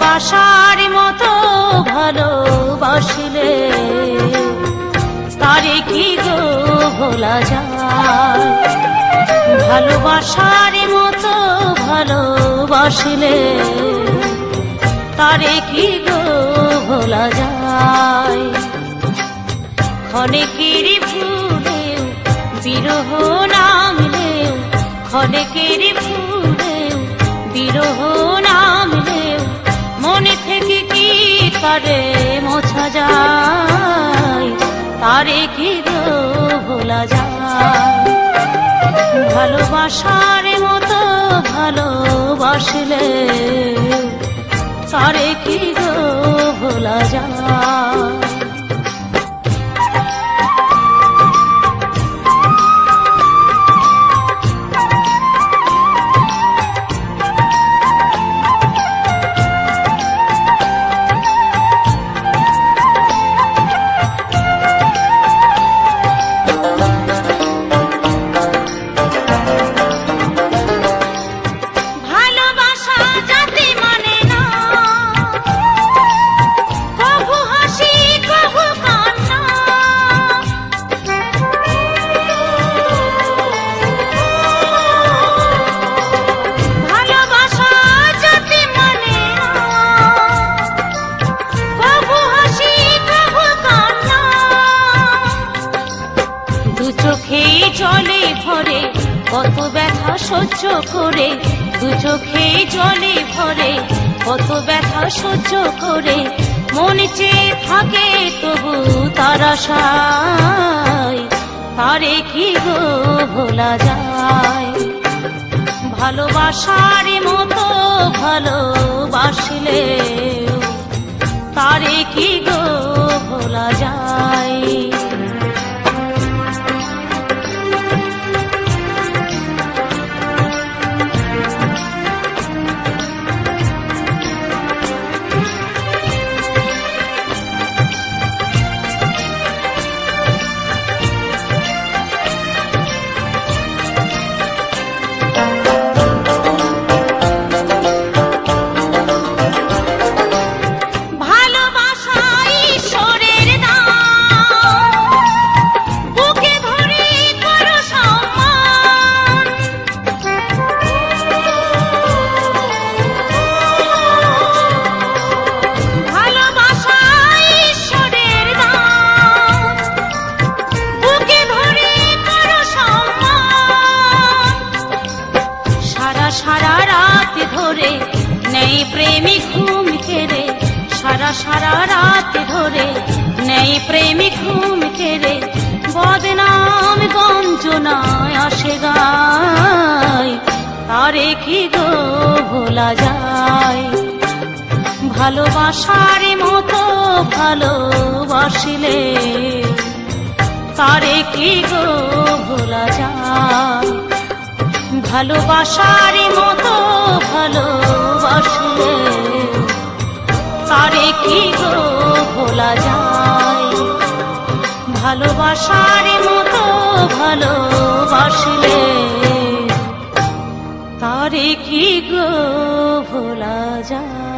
ভালোবাসার মতো ভালোবাসলে তারে কি গো ভোলা যায়। ভালোবাসার মতো ভালোবাসলে তারে কি গো ভোলা যায়। ক্ষণেকের ভুলেও বিরহ নামলেও, ক্ষণেকের ভুলেও বিরহ নামলেও মনে থেকে কি তারে মোছা যায়, তারে কি গো ভোলা যায়। ভালোবাসার মতো ভালোবাসলে তারে কি গো ভোলা যায়। জলে ভরে কত ব্যথা সহ্য করে, দু চোখে জলে ভরে কত ব্যথা সহ্য করে মন চেয়ে থাকে তবু তার আশায়, তারে কি গো ভোলা যায়। ভালোবাসার মতো ভালোবাসলে তারে কি গো ভোলা যায়। সারা রাত ধরে নেই প্রেমিক ঘুম কেড়ে, সারা সারা রাত ধরে নেই প্রেমিক ঘুম কেড়ে বদনাম গঞ্জনায় আসে গায়, তারে কি গো ভোলা যায়। ভালোবাসার মতো ভালোবাসলে তারে কি গো ভোলা যায়। ভালোবাসার মতো ভালোবাসলে তারে কি গো ভোলা যায়। ভালোবাসার মতো ভালোবাসলে তারে কি গো ভোলা যায়।